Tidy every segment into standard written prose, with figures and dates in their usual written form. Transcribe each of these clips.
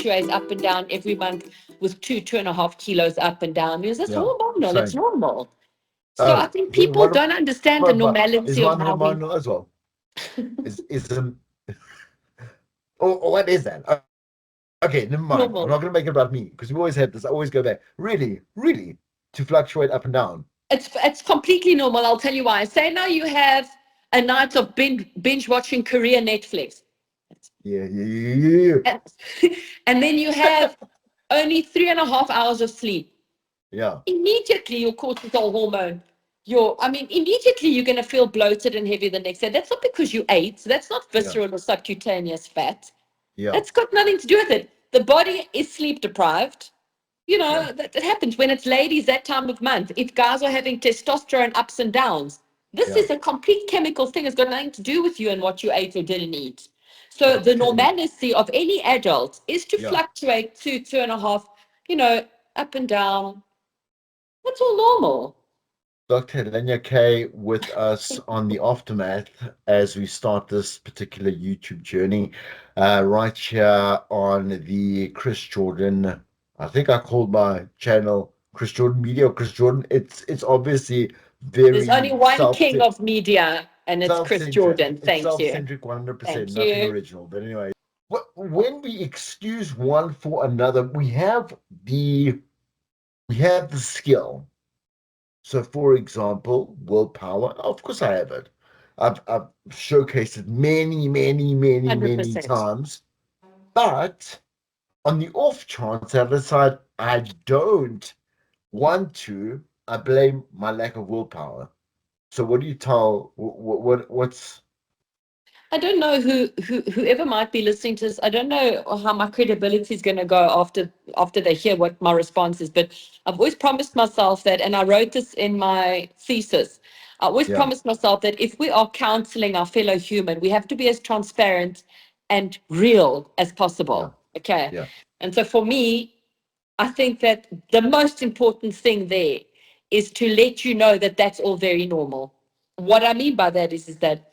fluctuate up and down every month with 2.5 kilos up and down. Because that's hormonal, it's normal. So I think people don't understand the normality of how we... Is one hormonal as well? Or what is that? Okay, never mind. I'm normal. not going to make it about me because we always have this. I always go back. Really, to fluctuate up and down. It's completely normal. I'll tell you why. Say now you have a night of binge watching Korean Netflix. Yeah. And then you have only 3.5 hours of sleep. Yeah. Immediately your cortisol hormone, immediately you're going to feel bloated and heavy the next day. That's not because you ate. That's not visceral or subcutaneous fat. Yeah. That's got nothing to do with it. The body is sleep deprived. That happens when it's ladies that time of month. If guys are having testosterone ups and downs, this is a complete chemical thing. It's got nothing to do with you and what you ate or didn't eat. So the normalcy of any adult is to fluctuate 2.5, up and down. That's all normal. Dr. Elenia K with us on the aftermath as we start this particular YouTube journey, right here on the Chris Jordan. I think I called my channel Chris Jordan Media or Chris Jordan. It's obviously very There's only one king of media, and it's Chris Jordan. It's Thank you. Self-centric, 100%, Thank nothing you. original. But anyway, when we excuse one for another, we have the skill. So, for example, willpower. Of course, I have it. I've showcased it many 100%. times. But on the off chance I decide I don't want to, I blame my lack of willpower. So, what do you tell? What's? I don't know whoever might be listening to this. I don't know how my credibility is going to go after they hear what my response is. But I've always promised myself that, and I wrote this in my thesis. I always promised myself that if we are counseling our fellow human, we have to be as transparent and real as possible. Okay. Yeah. And so for me, I think that the most important thing there is to let you know that that's all very normal. What I mean by that is that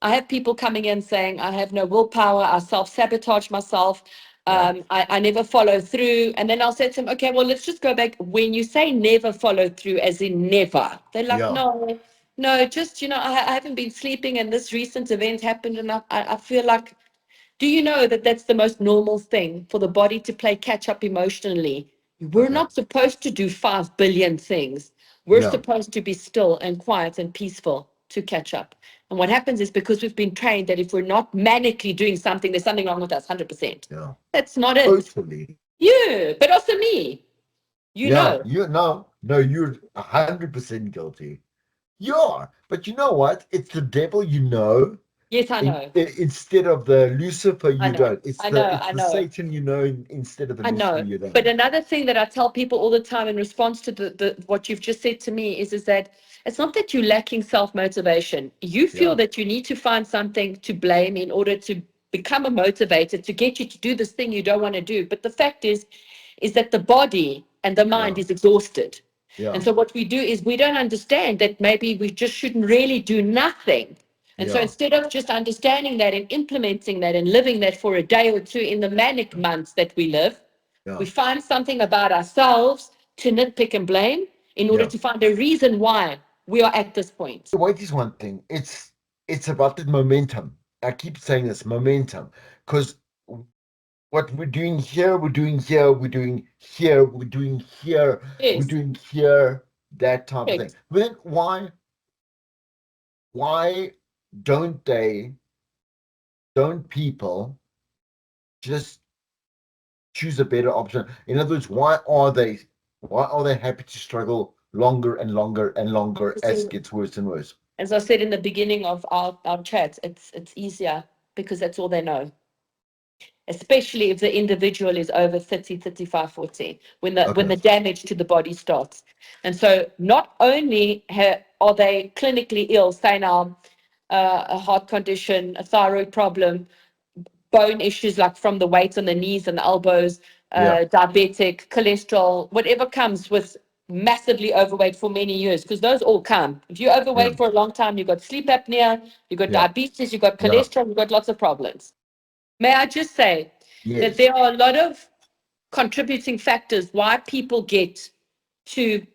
I have people coming in saying, I have no willpower, I self-sabotage myself, I never follow through. And then I'll say to them, okay, well, let's just go back. When you say never follow through, as in never, they're like, no, just, I haven't been sleeping and this recent event happened and I feel like, do you know that that's the most normal thing for the body to play catch up emotionally? We're not supposed to do 5 billion things. We're supposed to be still and quiet and peaceful to catch up. And what happens is because we've been trained that if we're not manically doing something, there's something wrong with us, 100%. Yeah. That's not it. Totally. Yeah, but also me. No, you're 100% guilty. You are. But you know what? It's the devil you know. Yes, I know. Instead of the Lucifer, you don't. It's I the know. Satan you know instead of the Lucifer, you don't. But another thing that I tell people all the time in response to the what you've just said to me is that it's not that you're lacking self-motivation. You feel that you need to find something to blame in order to become a motivator to get you to do this thing you don't want to do. But the fact is that the body and the mind is exhausted. And so what we do is we don't understand that maybe we just shouldn't really do nothing. And so instead of just understanding that and implementing that and living that for a day or two in the manic months that we live, we find something about ourselves to nitpick and blame in order to find a reason why we are at this point. Wait is one thing. It's about the momentum. I keep saying this, momentum. Because what we're doing here, we're doing here, we're doing here, we're doing here, we're doing here, that type of thing. But then why don't people just choose a better option? In other words, why are they happy to struggle longer and longer and longer as it gets worse and worse? As I said in the beginning of our chat, it's easier because that's all they know. Especially if the individual is over 30, 35, 40, when the damage to the body starts. And so not only are they clinically ill, say now a heart condition, a thyroid problem, bone issues like from the weight on the knees and the elbows, diabetic, cholesterol, whatever comes with massively overweight for many years, because those all come. If you're overweight for a long time, you've got sleep apnea, you've got diabetes, you've got cholesterol, you've got lots of problems. May I just say that Yes. there are a lot of contributing factors why people get to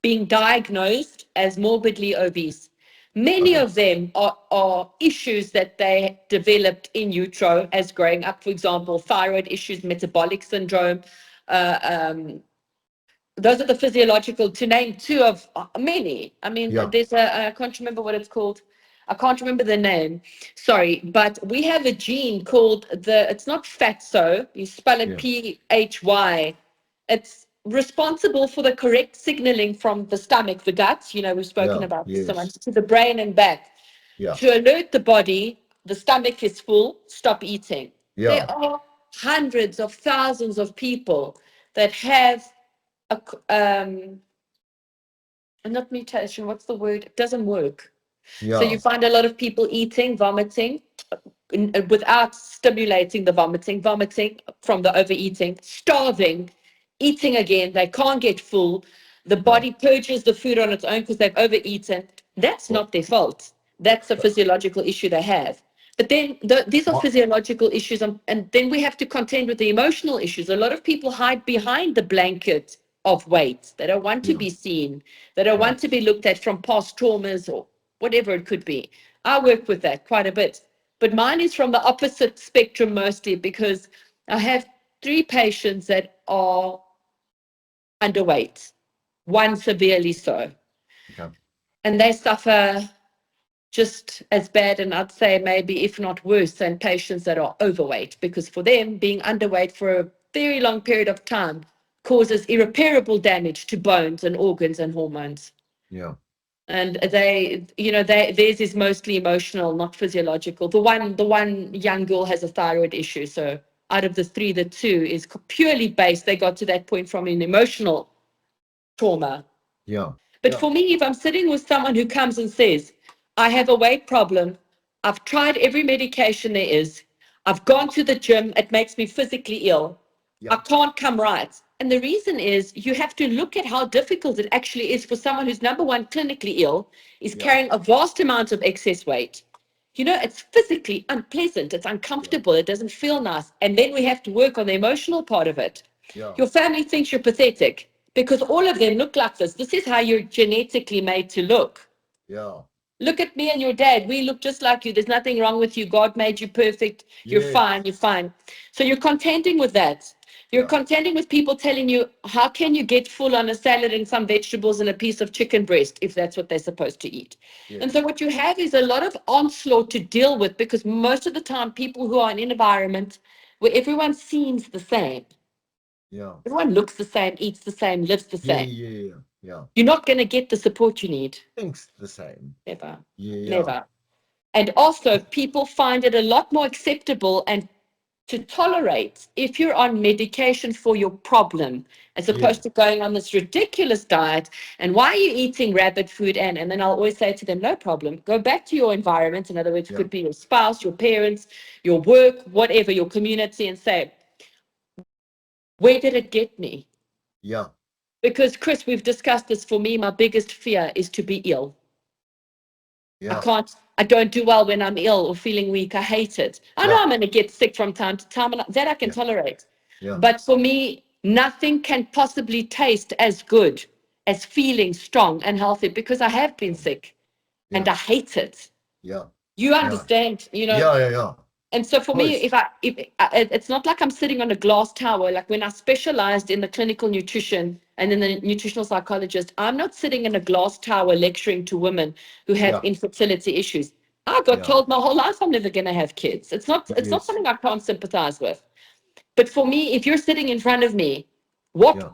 being diagnosed as morbidly obese. Many Okay. of them are issues that they developed in utero as growing up. For example, thyroid issues, metabolic syndrome, uh, um, those are the physiological, to name two of many. I mean, Yeah. there's I can't remember what it's called. I can't remember the name. Sorry, but we have a gene called it's not fatso, you spell it Yeah. PHY. It's responsible for the correct signaling from the stomach, the guts, we've spoken Yeah. about this so Yes. much, to the brain and back Yeah. to alert the body, the stomach is full, stop eating. There Yeah. are hundreds of thousands of people that have um not mutation, what's the word, it doesn't work. So you Yeah. find a lot of people eating, vomiting without stimulating the vomiting from the overeating, starving, eating again, they can't get full, the Yeah. body purges the food on its own because they've overeaten. That's Well, not their fault, that's a but physiological issue they have. But then these are what? physiological issues, and then we have to contend with the emotional issues. A lot of people hide behind the blanket of weight. They don't want to Yeah. be seen. They don't Yeah. want to be looked at from past traumas or whatever it could be. I work with that quite a bit. But mine is from the opposite spectrum mostly because I have 3 patients that are underweight, one severely so. Okay. And they suffer just as bad, and I'd say maybe if not worse than patients that are overweight, because for them being underweight for a very long period of time causes irreparable damage to bones and organs and hormones. Yeah. And theirs is mostly emotional, not physiological. The one young girl has a thyroid issue, so out of the 3, the 2 is purely based, they got to that point from an emotional trauma. Yeah. But Yeah. for me, if I'm sitting with someone who comes and says, I have a weight problem, I've tried every medication there is, I've gone to the gym, it makes me physically ill, I Yeah. can't come right. And the reason is you have to look at how difficult it actually is for someone who's, number one, clinically ill, is Yeah. carrying a vast amount of excess weight. It's physically unpleasant, it's Yeah. uncomfortable, it doesn't feel nice. And then we have to work on the emotional part of it. Yeah. Your family thinks you're pathetic because all of them look like this. This is how you're genetically made to look. Yeah. Look at me and your dad. We look just like you. There's nothing wrong with you. God made you perfect. You're fine. Yes. You're fine. So you're contending with that. You're Yeah. contending with people telling you, how can you get full on a salad and some vegetables and a piece of chicken breast if that's what they're supposed to eat? And so Yes. what you have is a lot of onslaught to deal with because most of the time people who are in an environment where everyone seems the same, Yeah. everyone looks the same, eats the same, lives the Yeah. same, Yeah. Yeah. Yeah. you're not going to get the support you need. Thinks the same. Never. Yeah. Yeah. Never. And also, people find it a lot more acceptable and to tolerate if you're on medication for your problem, as opposed Yes. to going on this ridiculous diet. And why are you eating rabbit food? And then I'll always say to them, no problem. Go back to your environment. In other words, it Yeah. could be your spouse, your parents, your work, whatever, your community, and say, where did it get me? Yeah. Because, Chris, we've discussed this. For me, my biggest fear is to be ill. Yeah. I don't do well when I'm ill or feeling weak. I hate it. I know Yeah. I'm going to get sick from time to time, and that I can Yeah. tolerate. Yeah. But for me, nothing can possibly taste as good as feeling strong and healthy because I have been sick and Yeah. I hate it. Yeah. You Yeah. understand, Yeah. Yeah. Yeah. and so for me, Course. it's not like I'm sitting on a glass tower. Like when I specialized in the clinical nutrition and in the nutritional psychologist, I'm not sitting in a glass tower lecturing to women who have Yeah. infertility issues. I got Yeah. told my whole life I'm never going to have kids. It's not Yes. something I can't sympathize with. But for me, if you're sitting in front of me, what Yeah.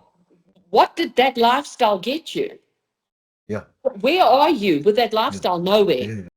what did that lifestyle get you? Yeah. Where are you with that Yeah. lifestyle? Nowhere. Yeah.